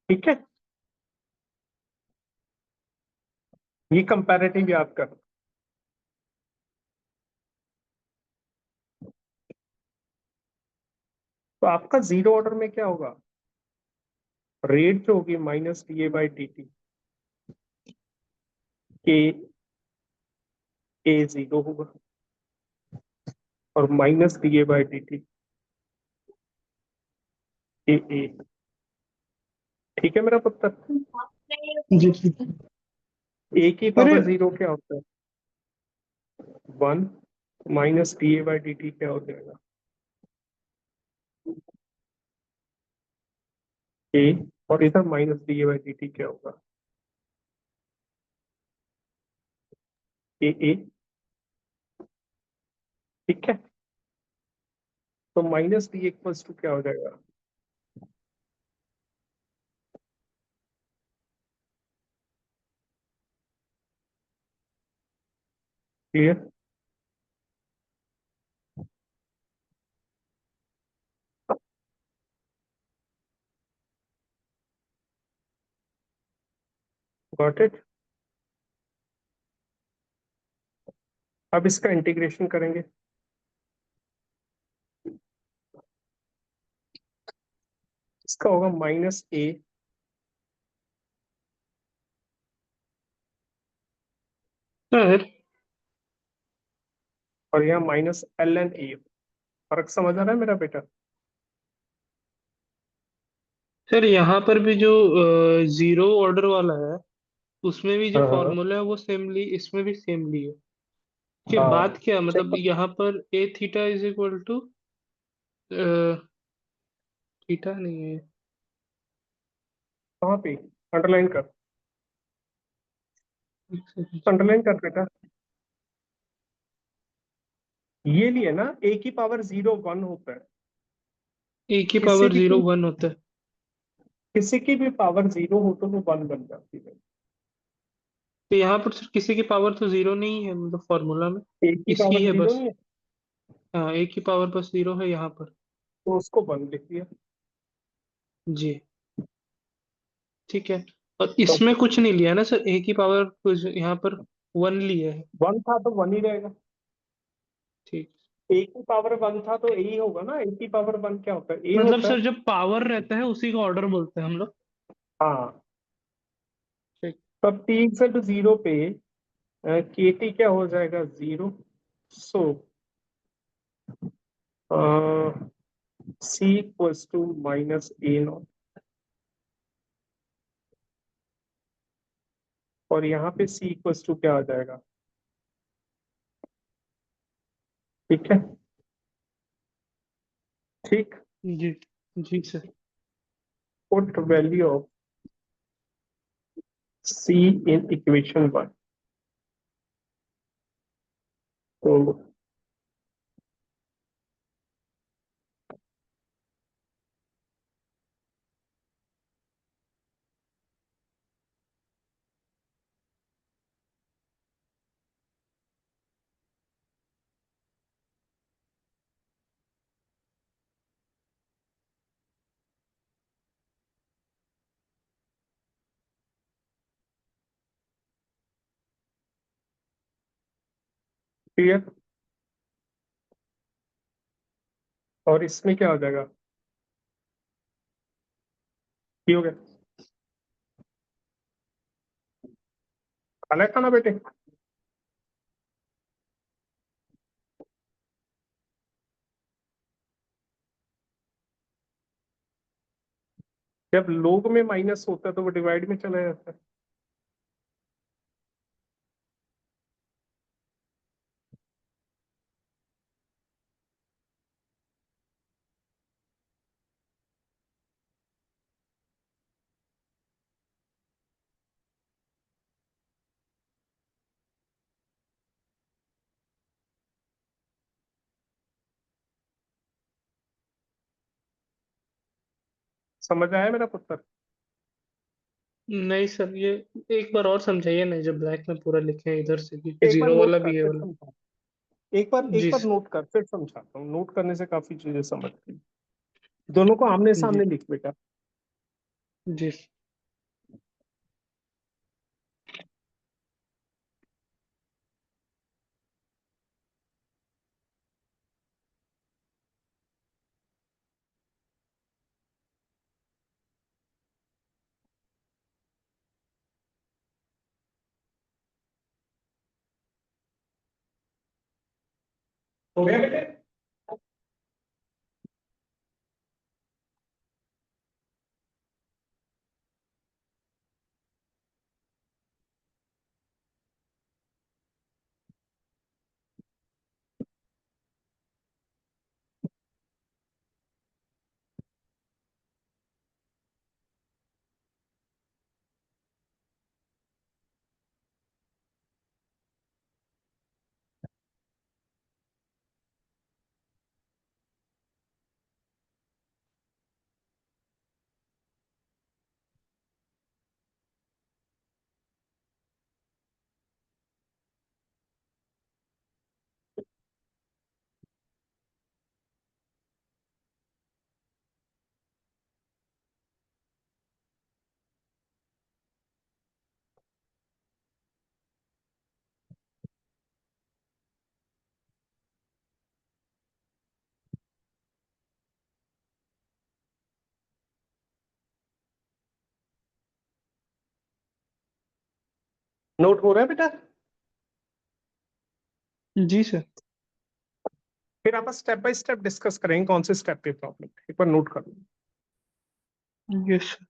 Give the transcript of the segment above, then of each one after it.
ठीक है, ये कंपैरेटिव याद कर। तो आपका जीरो ऑर्डर में क्या होगा, रेट जो होगी minus D A by D T, K A zero होगा और minus D A by D T A A. ठीक है मेरा पुत्र। जी ठीक है। ए की अरे पावर जीरो क्या होता है, one, minus D A by D T क्या हो जाएगा, ए, और इधर minus D A by D T क्या होगा, ए ए। ठीक है, तो माइनस डी इक्वल्स टू क्या हो जाएगा, क्लियर। Got it. अब इसका इंटीग्रेशन करेंगे। इसका होगा माइनस ए, सर और यहाँ माइनस एल एन ए। फर्क समझ आ रहा है मेरा बेटा। सर यहाँ पर भी जो जीरो ऑर्डर वाला है उसमें भी जो हाँ फॉर्मूला है वो सेमली इसमें भी सेमली है। कि हाँ। बात क्या है? मतलब चलो, यहाँ पर A theta is equal to theta नहीं है। कहाँ पे अंडरलाइन कर, एक सेकंड। अंडरलाइन कर बेटा। ये लिए ना, ए की पावर जीरो वन होता है, ए की किसी पावर भी जीरो वन होता है। किसी की भी पावर जीरो हो तो वो वन बन जाती है। तो यहाँ पर सर किसी की पावर तो जीरो नहीं है मतलब फॉर्मूला में। ए की इसकी पावर है जीरो बस। नहीं है, हाँ ए की पावर बस जीरो है यहाँ पर। तो उसको वन लिख दिया। जी ठीक है। और तो इसमें कुछ नहीं लिया ना सर, ए की पावर कुछ यहाँ पर वन लिया है। वन था तो वन ही रहेगा। ठीक। ए की पावर वन था तो ए ही होगा ना, ए की पावर वन क्या होता है, ए मतलब होता है। सर जब पावर रहता है उसी का ऑर्डर बोलते हैं हम लोग। हाँ, ठीक। तब टी इक्वल टू जीरो पे के टी क्या हो जाएगा, zero. So c equals to minus a naught, और यहाँ पे सी इक्वल्स टू क्या आ जाएगा। ठीक है, ठीक। जी जी sir. Put value of C in equation one. तो क्लियर, और इसमें क्या हो जाएगा, ये हो गया। खाना है खाना बेटे। जब लोग में माइनस होता है तो वो डिवाइड में चला जाता है। समझ आया मेरा पुत्र। नहीं सर ये एक बार और समझाइए ना, जब ब्लैक में पूरा लिखे हैं इधर से क्योंकि एक बार जीरो नोट वाला कर भी है फिर वाला। समझा, एक बार जी नोट कर फिर समझाता हूँ, नोट करने से काफी चीजें समझ गई। दोनों को आमने जी सामने लिख बेटा। जी हो गया बेटे? नोट हो रहा है बेटा? जी सर। फिर आप स्टेप बाय स्टेप डिस्कस करेंगे कौन से स्टेप पे प्रॉब्लम, एक बार नोट कर लो। Yes sir.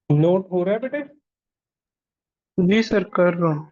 नोट हो रहा है बेटे? जी सर, कर रहा हूँ।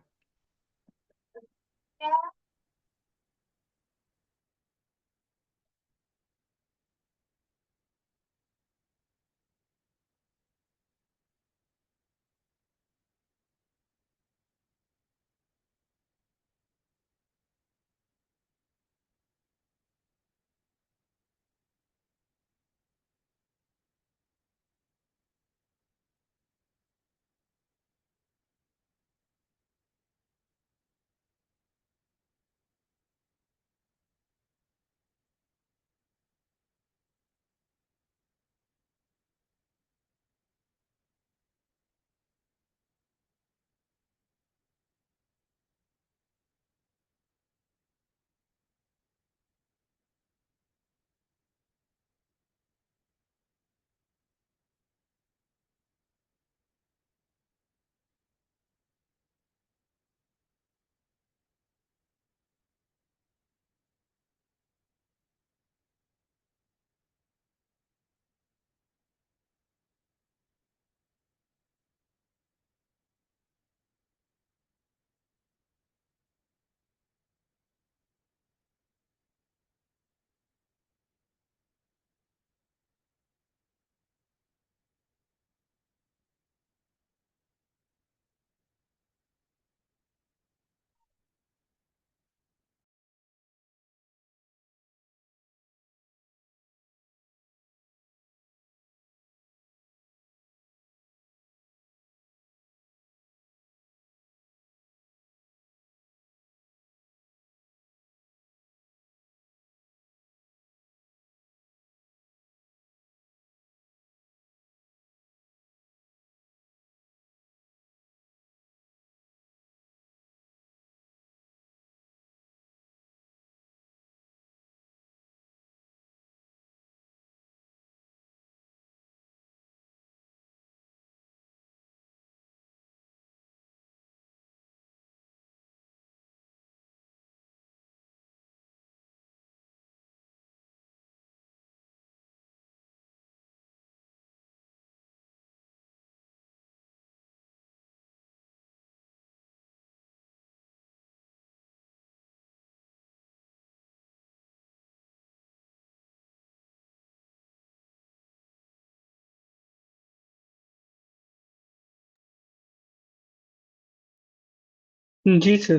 जी सर।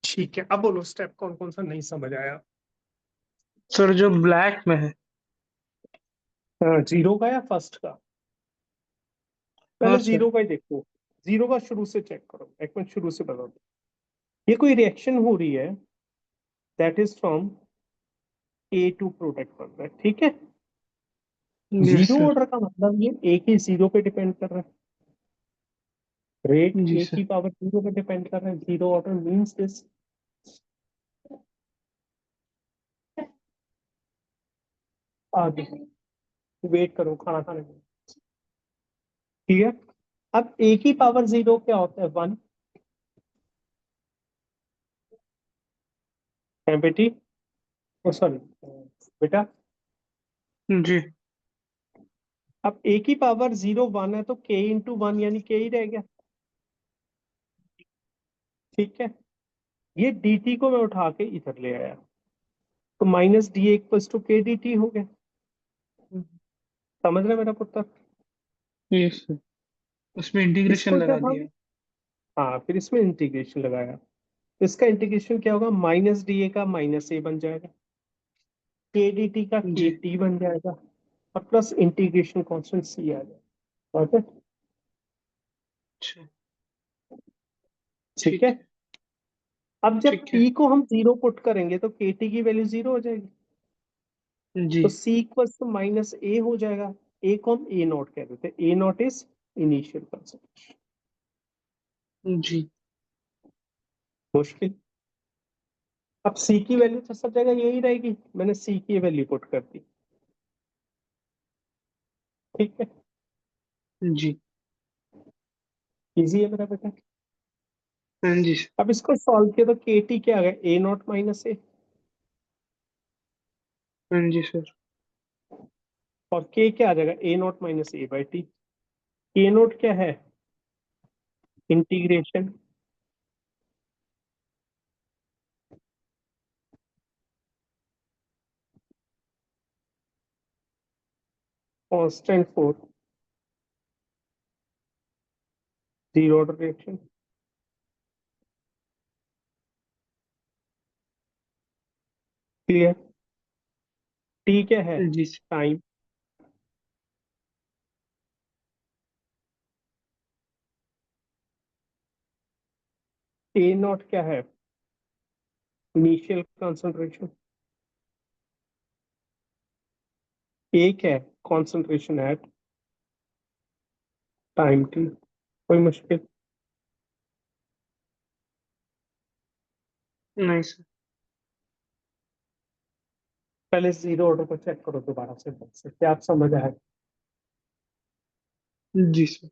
ठीक है, अब बोलो स्टेप कौन कौन सा नहीं समझ आया? सर जो ब्लैक में है। हाँ, जीरो का या फर्स्ट का? हाँ पहले सर। जीरो का ही देखो। जीरो का शुरू से चेक करो, एक मिनट शुरू से बता दो। ये कोई रिएक्शन हो रही है, that is from A to product बन रहा है, ठीक है। Yes zero sir. ऑर्डर का मतलब ये एक ही जीरो पे डिपेंड कर रहा है। रेट जी एक सर। ही पावर जीरो पे डिपेंड कर रहा है। Zero order means this. आगे वेट करो, खाना खाने दो। ठीक है। अब एक ही पावर जीरो क्या होता है? वन है बेटी, ओ सॉरी बेटा। जी। अब एक ही पावर जीरो वन है तो के इंटू वन यानी के ही रह गया, ठीक है। ये dt को मैं उठा के इधर ले आया, तो माइनस डी इक्वल्स टू के डी टी हो गया। समझ रहे मेरा पुत्र? Yes sir. उसमें इंटीग्रेशन इसको लगा जब हम, दिया। हाँ फिर इसमें इंटीग्रेशन लगाया, तो इसका इंटीग्रेशन क्या होगा? माइनस डी ए का माइनस ए बन जाएगा, के डी टी का के जी। टी बन जाएगा, और प्लस इंटीग्रेशन कांस्टेंट सी आ जाएगा। ठीक है। अच्छा। ठीक ठीक है। है। अब जब ठीक है। p को हम जीरो पुट करेंगे तो के टी की वैल्यू जीरो हो जाएगी, जी। तो सी इक्वल्स टू माइनस ए हो जाएगा। ए को हम ए नॉट कह देते हैं, ए नॉट इज इनिशियल कंसंट्रेशन। जी। मुश्किल? अब सी की वैल्यू तो सब जगह यही रहेगी, मैंने सी की वैल्यू पुट कर दी, ठीक है। जी। इजी है मेरा बेटा। हाँ जी सर। अब इसको सॉल्व किया तो के टी क्या आ गया? A not minus A. हाँ जी सर। और के क्या आ जाएगा, A not minus A by T. K not क्या है, integration constant for zero order reaction. Clear. T क्या है, जी सर। टाइम। ए नॉट क्या है, इनिशियल कंसंट्रेशन। एक है कंसंट्रेशन एट टाइम टी। कोई मुश्किल। नहीं सर। पहले जीरो ऑर्डर को चेक करो दोबारा से क्या आप समझ आए। जी सर।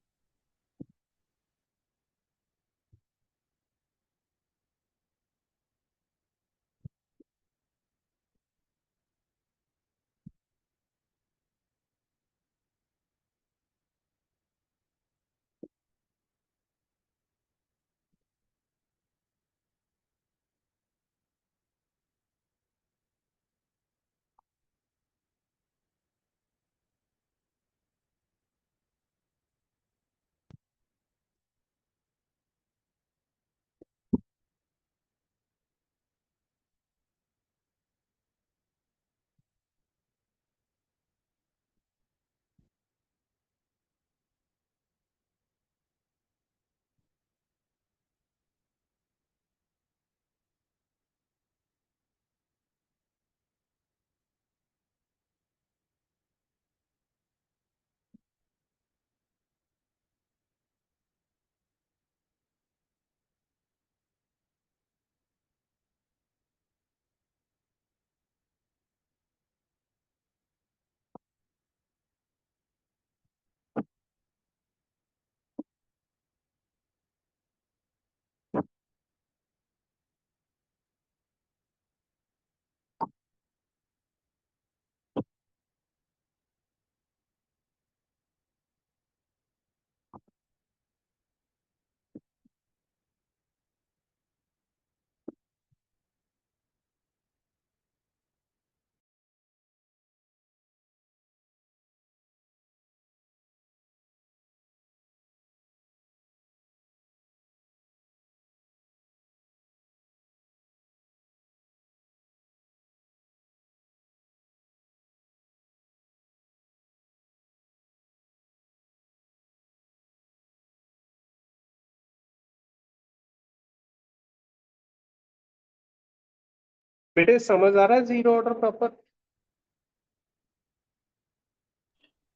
बेटे समझ आ रहा है zero order proper.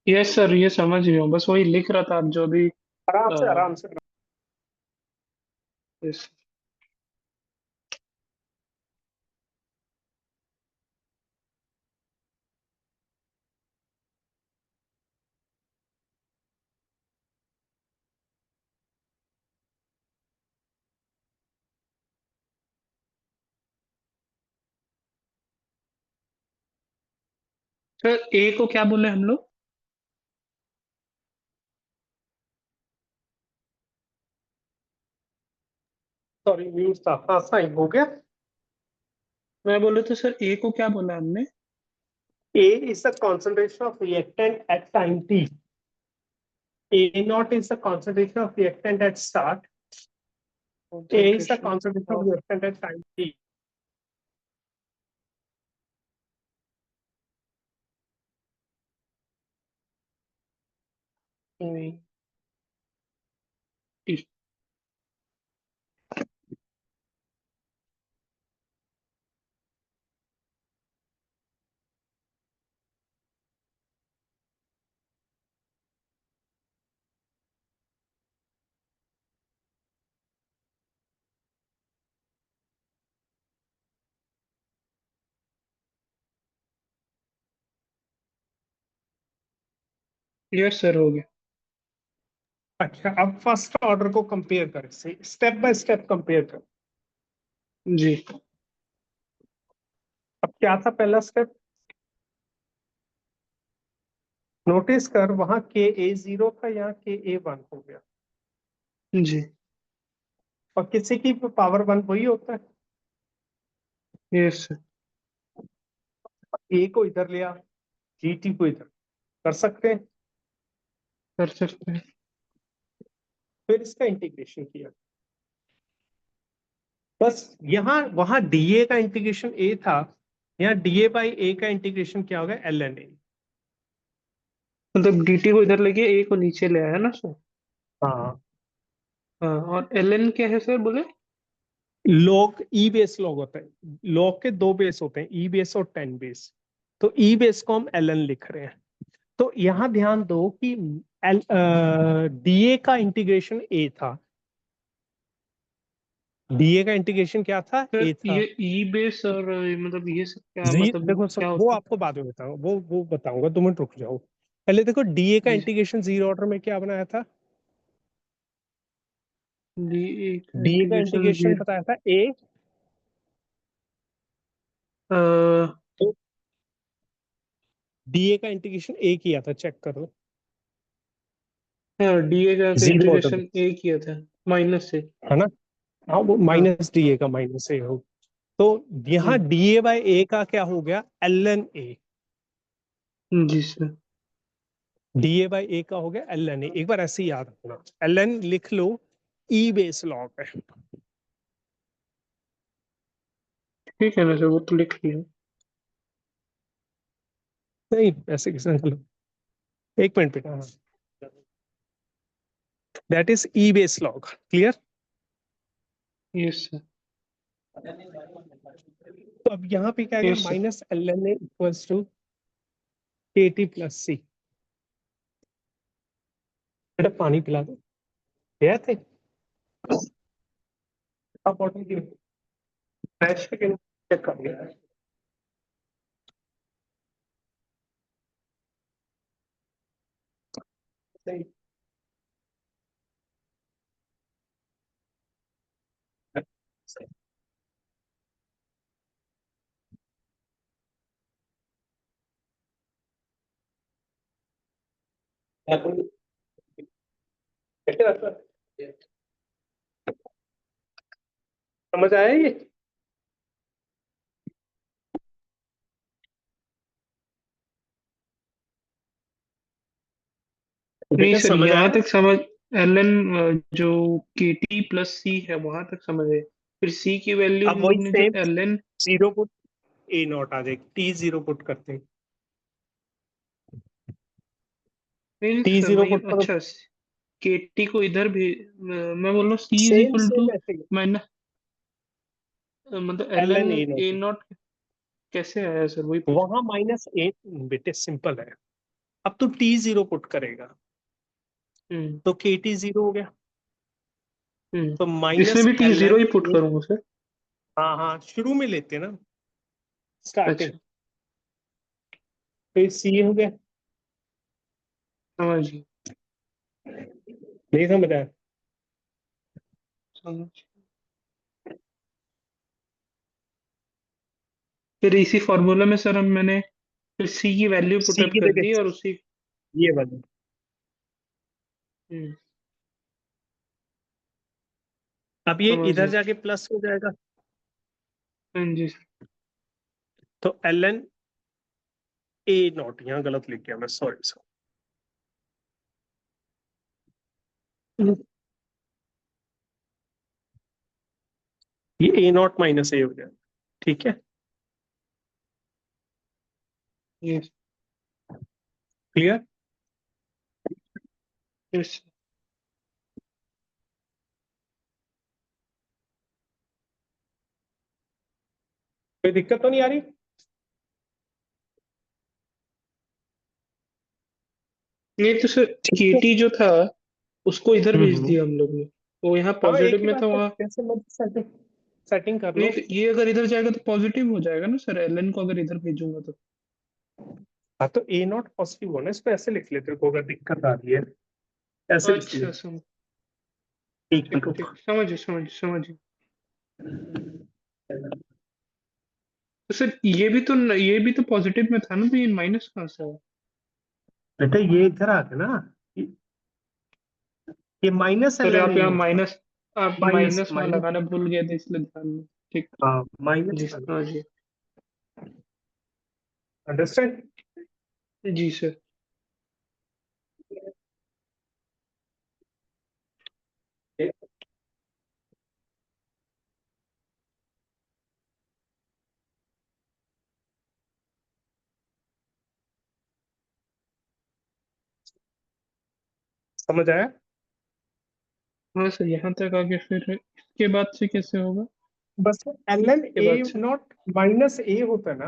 Yes sir, ये समझ गया हूँ, बस वही लिख रहा था आप जो भी। आराम से आराम से। यस। सर ए को क्या बोले हम लोग? सॉरी म्यूट था, हाँ साइन हो गया। मैं बोले तो सर ए को क्या बोला हमने? A is the concentration of reactant at time t. A naught is the concentration of reactant at start. A is the concentration concentration of of reactant at time t. T. Yes sir, हो गया। अच्छा अब first order को compare करें, step by step compare करें। जी। अब क्या था पहला स्टेप, नोटिस कर, वहां के ए 0 था, यहाँ के ए 1 हो गया। जी। और किसी की पावर 1 वही होता है। Yes sir. ए को इधर लिया, जीटी को इधर, कर सकते हैं। कर सकते हैं। फिर इसका इंटीग्रेशन किया, बस यहाँ वहां डीए का इंटीग्रेशन ए था, यहाँ डीए बाई ए का इंटीग्रेशन क्या होगा, एल एन ए। मतलब dt को इधर लेके a को नीचे ले आया ना सर। हाँ, हाँ, और ln क्या है सर बोले? लॉग ई बेस लॉग होता है, लॉग के दो बेस होते हैं, ई बेस और 10 बेस। तो ई बेस को हम एल एन लिख रहे हैं। तो यहां ध्यान दो कि एल डीए का इंटीग्रेशन ए था, डीए का इंटीग्रेशन क्या था, सर ए था। ये ई बेस और मतलब ये सब क्या जी मतलब देखो क्या वो होता है? आपको बाद में बताऊंगा, वो बताऊंगा, 2 मिनट रुक जाओ। पहले देखो डीए का जी। इंटीग्रेशन जीरो ऑर्डर में क्या बनाया था, डी डीए का इंटीग्रेशन इंटीग्रेशन जीरो। बताया था ए। हाँ। तो डीए का इंटीग्रेशन ए किया था, चेक करो, डी का जीरो ऑर्डर में, इंटीग्रेशन ए किया था माइनस से। है ना। हाँ, वो हाँ। माइनस डीए का माइनस ए हो। तो यहाँ हम्म। डीए बाई ए का क्या हो गया, एल एन ए। जी सर। डीए बाई ए का हो गया एल एन ए, एक बार ऐसे ही याद रखना, एल एन लिख लो, ई बेस लॉग है। ठीक है ना सर, वो तो लिख लिया। नहीं ऐसे किसी ने, एक मिनट बेटा, that is e base log, clear. Yes sir. तो अब यहाँ पे क्या आ गया, yes sir. Minus l N a equals to k t plus c. बेटा पानी पिला दो, गया थे आप बॉटल की फ्रेश चेक कर लिया। सही। सही। कैसे रखा? समझ आया ये? नहीं बेटा सर, समझ यहाँ आया। तक समझ। एल एन जो के टी प्लस सी है वहां तक समझ है। फिर सी की वैल्यू अब हम वही लोग ने जो same, L N. Zero put A not आ जाएगी, टी जीरो पुट करते हैं, नहीं नहीं टी सर, जीरो मैं पुट करो। अच्छा के टी को इधर भी मैं बोल रहा हूँ C is same equal same to ऐसे ही, माइनस मतलब L L N N A A not, not कैसे आया सर, वही पूछ। वहां माइनस ए। बेटे सिंपल है, अब तो टी जीरो पुट करेगा, हम्म। तो के टी जीरो हो गया, तो इसमें माइनस भी टी एल जीरो एन ही पुट ए। करूंगा सर। हाँ हाँ, शुरू में लेते हैं ना, स्टार्टिंग। अच्छा। फिर सी हो गया, समझ नहीं समझ आया। समझ। फिर इसी फॉर्मूला में सर हम मैंने फिर सी की वैल्यू सी पुटअप की कर दी जगह और उसी। ये वाला, हम्म। अब ये समझ इधर गया। जाके प्लस हो जाएगा, हाँ जी। तो एल एन ए नॉट, यहाँ गलत लिख गया मैं, सॉरी सॉरी। ये ए नॉट माइनस ए हो गया, ठीक है, यस। क्लियर। यस। कोई दिक्कत तो नहीं आ रही? नहीं तो सर ठीक है। केटी जो था उसको इधर भेज हम्म। दिया हम लोग ने। वो यहाँ हाँ एक पॉजिटिव ही में था बात है, वहाँ। जैसे मर्जी सेटिंग सेटिंग कर नहीं लो। तो ये अगर इधर जाएगा तो पॉजिटिव हो जाएगा ना सर, एल एन को अगर इधर भेजूंगा तो। हाँ तो ए नॉट पॉजिटिव होना, इसको ऐसे लिख लेते हो, अगर दिक्कत आ रही है ऐसे लिख अच्छा लियो। समझ। ठीक है, ठीक रुक। ठीक, समझ समझ। तो सर ये भी तो पॉजिटिव में था ना, तो ये माइनस कहाँ से है? बेटा ये इधर आ गया ना, ये माइनस सर एल एन आप यहाँ नहीं होगा। माइनस, आप माइनस माइनस वहां माइनस, लगाना भूल गए थे इसलिए ध्यान में। ठीक। हाँ माइनस जी वाला। हाँ जी। अंडरस्टैंड। जी सर। समझ आया। हाँ सर, यहाँ तक आगे फिर इसके बाद से कैसे होगा? बस एल एन के ए बाद से। नॉट माइनस ए होता है ना,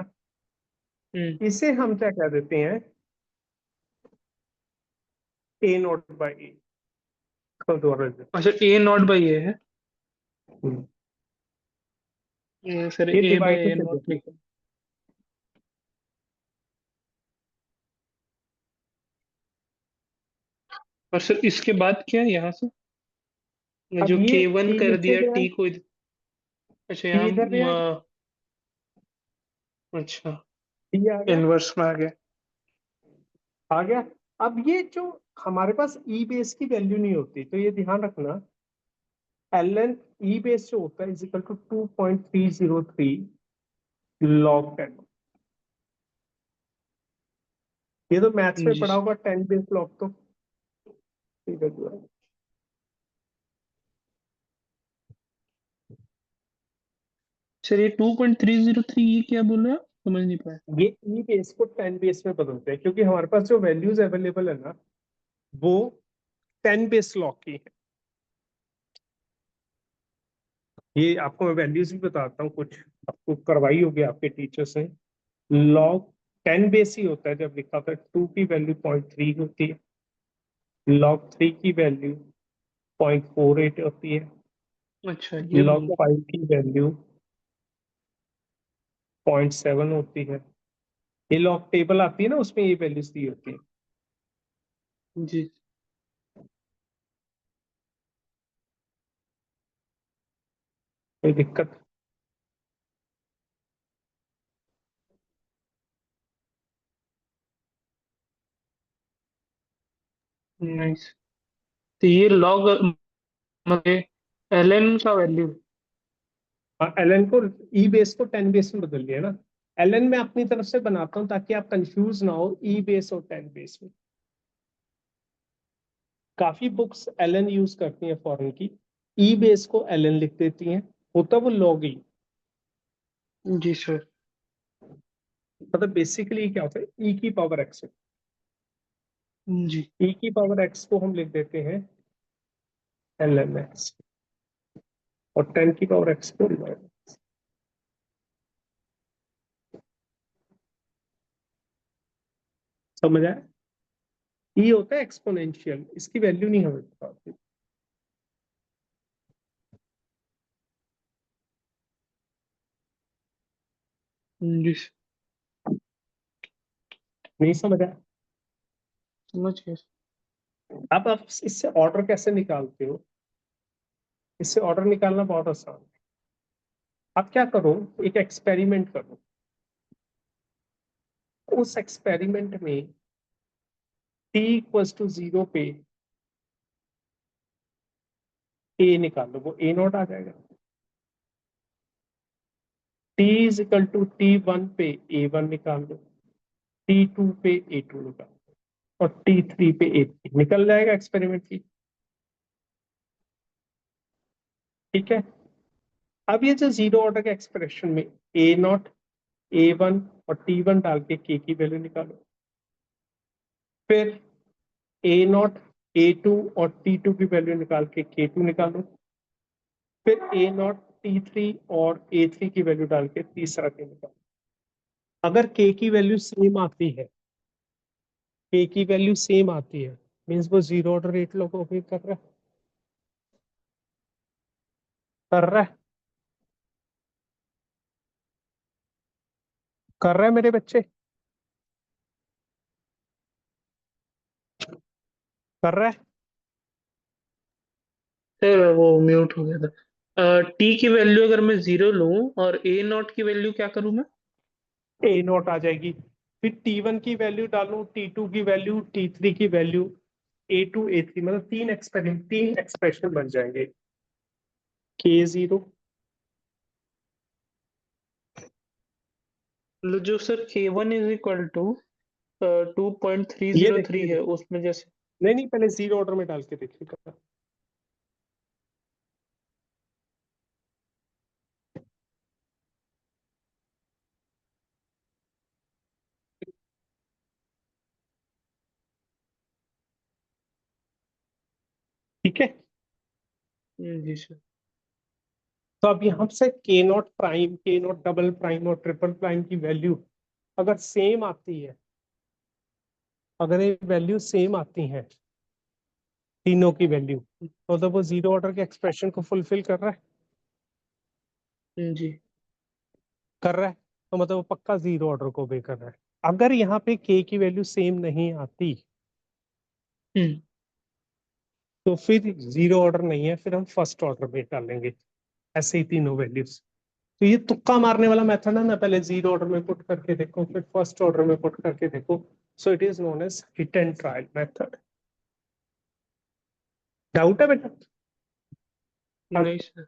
हम्म। इसे हम क्या कह देते हैं, ए नॉट बाई ए। दोबारा अच्छा, ए नॉट बाई ए है। हम्म, सर ये ए बाई डिवाइड ए कर नॉट देते हैं। लिखा। और सर इसके बाद क्या है यहाँ से? अब जो ये के वन टी कर नीचे दिया गया, टी को अच्छा टी यहाँ इधर ले आया, अच्छा, टी आ गया, इनवर्स में आ गया। आ गया। अब ये जो हमारे पास ई बेस की वैल्यू नहीं होती, तो ये ध्यान रखना, एल एन ई बेस जो होता है इज इक्वल टू 2.303 लॉग 10। ये तो मैथ्स में जी पढ़ा होगा, 10 बेस लॉग तो ठीक है जो है। सर, ये 2.303 ये क्या बोल रहे हैं आप? समझ नहीं पाया। ये ई बेस को 10 बेस में बदलते हैं, क्योंकि हमारे पास जो वैल्यूज अवेलेबल है ना, वो 10 बेस लॉग की है। ये आपको मैं वैल्यूज भी बताता हूँ, कुछ आपको करवाई होगी आपके टीचर से। लॉग 10 बेस ही होता है, जब लिखा था 2 की वैल्यू 0.3 होती है, लॉग 3 की वैल्यू 0.48 होती है, अच्छा, ये लॉग बोल रहे 5 की वैल्यू 0.7 होती है। ये लॉग टेबल आती है ना, उसमें ये वैल्यूज दी होती है। हैं। जी। कोई दिक्कत? नाइस। तो ये लॉग मतलब एल एन का वैल्यू। एल एन को, ई बेस को 10 बेस में बदल लिया ना। एल एन मैं अपनी तरफ से बनाता हूँ ताकि आप कंफ्यूज ना हो ई बेस और 10 बेस में। काफी बुक्स एल एन यूज करती हैं फॉरेन की, ई बेस को एल एन लिख देती हैं, होता वो लॉग ही। जी सर। मतलब बेसिकली क्या होता है, ई की पावर एक्स, जी। ई की पावर एक्स को हम लिख देते हैं एल एन एक्स, और 10 की पावर एक्स को log। समझ आया। ई होता है एक्सपोनेंशियल, इसकी वैल्यू नहीं हमें पता होती। जी नहीं समझ आया। समझ गया। अब आप इससे ऑर्डर कैसे निकालते हो, इससे ऑर्डर निकालना बहुत आसान है। आप क्या करो, एक एक्सपेरिमेंट करो, उस एक्सपेरिमेंट में t इक्वल्स टू 0 पे a निकालो, वो a नॉट आ जाएगा। t is equal to t1 पे a1 निकाल लो, t2 पे a2 निकाल लो, और t3 पे a3 निकल जाएगा एक्सपेरिमेंट की। ठीक है। अब ये जो जीरो ऑर्डर के एक्सप्रेशन में a नॉट, a1 और t1 डाल के k की वैल्यू निकालो, फिर a नॉट, a2 और t2 की वैल्यू निकाल के k2 निकालो, फिर a नॉट, t3 और a3 की वैल्यू डाल के तीसरा k निकालो। अगर k की वैल्यू सेम आती है, k की वैल्यू सेम आती है, मीन्स वो जीरो ऑर्डर रेट लोगों को कर रहा है, कर रहा है, कर रहा है मेरे बच्चे, कर रहा है। सर वो म्यूट हो गया था। टी की वैल्यू अगर मैं जीरो लूं और ए नॉट की वैल्यू क्या करूं मैं? ए नॉट आ जाएगी, फिर T1 की वैल्यू डालूं, T2 की वैल्यू, T3 की वैल्यू, A2 A3, मतलब तीन एक्सप्रेशन बन जाएंगे। K0 मतलब जो सर K1 = 2.303 देखिए, है उसमें जैसे। नहीं नहीं, पहले जीरो ऑर्डर में डाल के देखिएगा। ठीक है, जी सर। तो अब यहां से K0 prime, K0 double prime और ट्रिपल प्राइम की वैल्यू अगर सेम आती है, अगर ये वैल्यू सेम आती है तीनों की वैल्यू, तो वो जीरो ऑर्डर के एक्सप्रेशन को फुलफिल कर रहा है, जी। कर रहा है, तो मतलब वो पक्का जीरो ऑर्डर को भी कर रहा है। अगर यहाँ पे K की वैल्यू सेम नहीं आती हम्म। तो फिर जीरो ऑर्डर नहीं है, फिर हम फर्स्ट ऑर्डर में डालेंगे, ऐसे ही तीनों वैल्यूज। तो ये तुक्का मारने वाला मेथड है ना, पहले जीरो ऑर्डर में पुट करके देखो, फिर फर्स्ट ऑर्डर में पुट करके देखो। So it is known as hit and trial method. Doubt है बेटा? नहीं सर।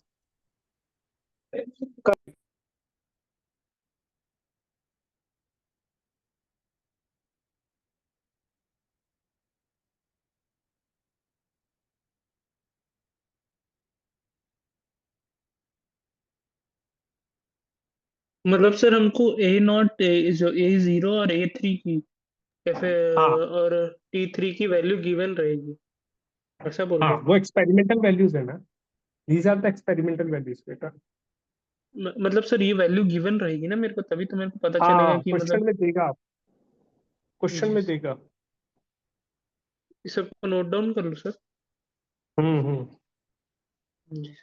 मतलब सर हमको A0 जो A0 और A3 की हाँ और T3 की वैल्यू गिवन रहेगी, ऐसा बोल हाँ, रहे हैं। वो एक्सपेरिमेंटल वैल्यूज है ना, these are the experimental values बेटा। मतलब सर ये वैल्यू गिवन रहेगी ना मेरे को, तभी तो मेरे को पता चलेगा हाँ, कि क्वेश्चन मतलब। में देगा आप, क्वेश्चन जी में सर। देगा। इस सबको नोट डाउन कर लो सर। हम्म। जी।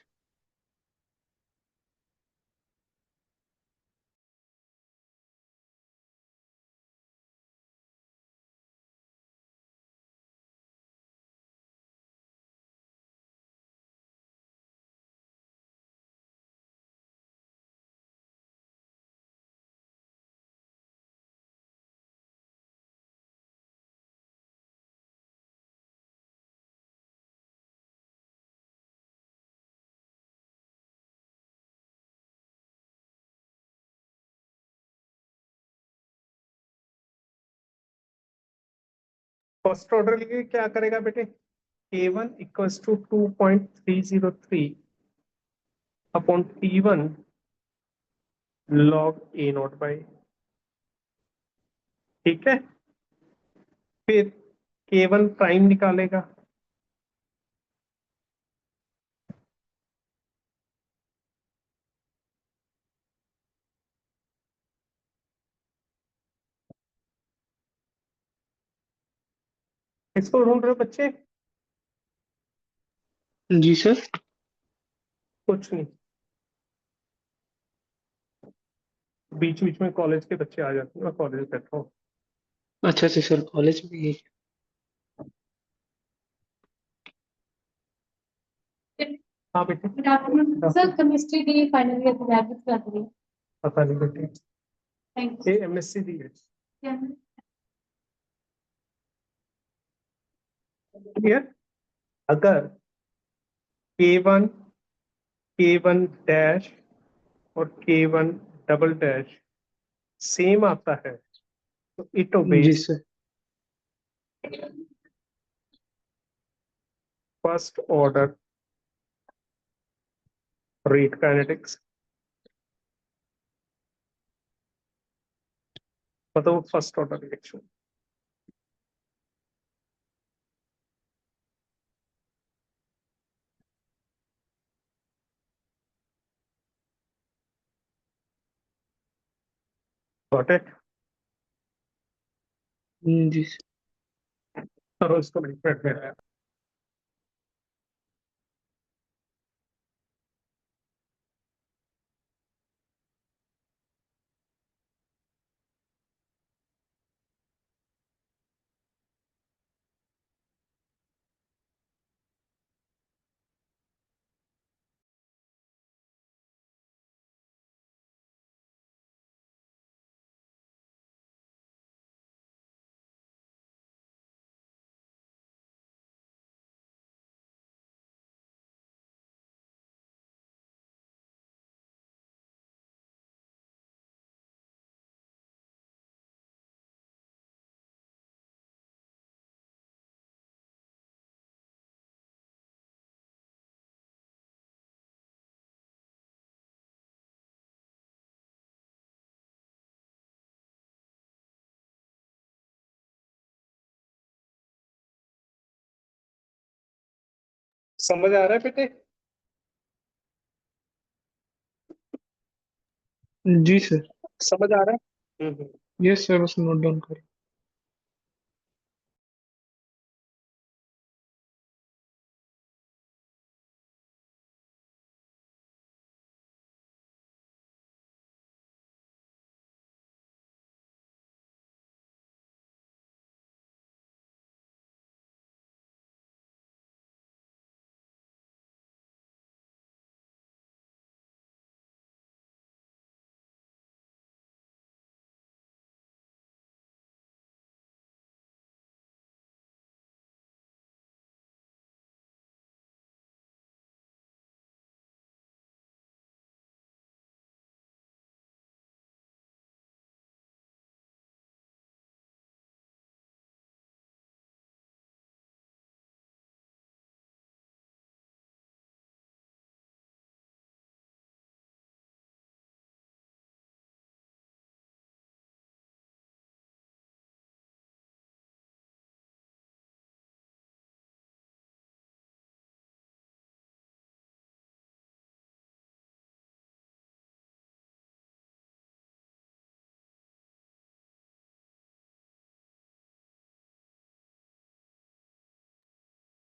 फर्स्ट ऑर्डर लिए क्या करेगा बेटे? K1 = 2.303 upon T1 log A0 by, ठीक है। फिर K1 प्राइम निकालेगा, इसको ढूंढ रहे हो बच्चे? जी सर। कुछ नहीं, बीच बीच में कॉलेज के बच्चे आ जाते हैं, मैं कॉलेज बैठा हूँ। अच्छा अच्छा सर, कॉलेज में ही। हाँ बेटे, good afternoon sir, chemistry the final year की लैब कर रही है। पता नहीं बेटे, थैंक ये MSc दी है। यू। क्लियर? अगर K1 और K1 डबल डैश सेम आता है तो इट जी obeys sir. First order rate kinetics, मतलब first order reaction. Got it? जी सर। करो इसको रिपीट। समझ आ रहा है बेटे? जी सर। समझ आ रहा है? यस सर, बस नोट डाउन कर।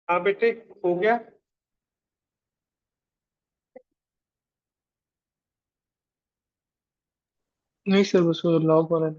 हाँ बेटे, हो गया। नहीं सर, बस वो लॉग वाला।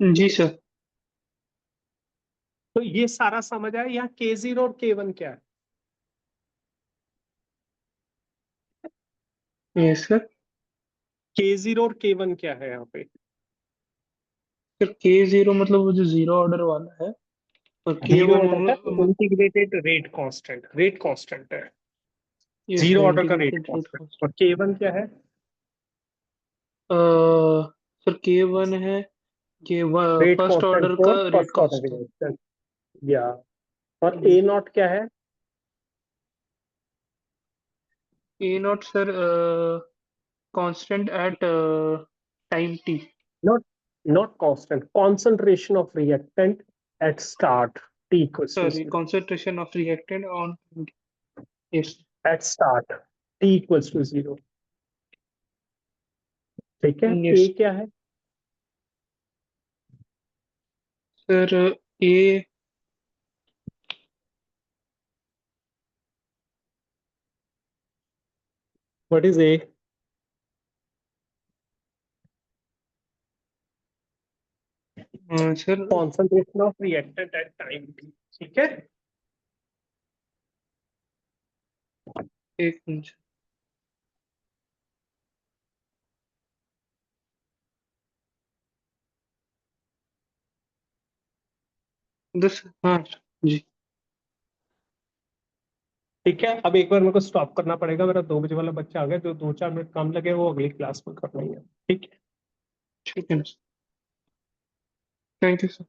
जी सर। तो ये सारा समझ आया। यहाँ K0 और K1 क्या है? Yes sir. K0 और K1 क्या है यहाँ पे? सर K0 मतलब वो जो जीरो ऑर्डर वाला है, और जीरो K1 ऑर्डर का integrated rate constant, rate constant है। यस जीरो सर, ऑर्डर का rate integrated rate constant. Cost. और K1 क्या है? सर K1 है ये rate first constant order for का rate first order constant. Reaction, या और ए नॉट क्या है? A not sir constant at time T. Not not constant. Concentration of reactant at start. T equals to sorry 0. Concentration of reactant on, yes At start. T equals to 0. ठीक है, yes A क्या है? Sir. A What is A? Sir Concentration of reactant at time T. ठीक है, एक minute. दस, हाँ जी। ठीक है। अब एक बार मेरे को स्टॉप करना पड़ेगा, मेरा 2 बजे वाला बच्चा आ गया, जो 2-4 मिनट कम लगे वो अगली क्लास में कर लेंगे। ठीक है। ठीक है, थैंक यू सर।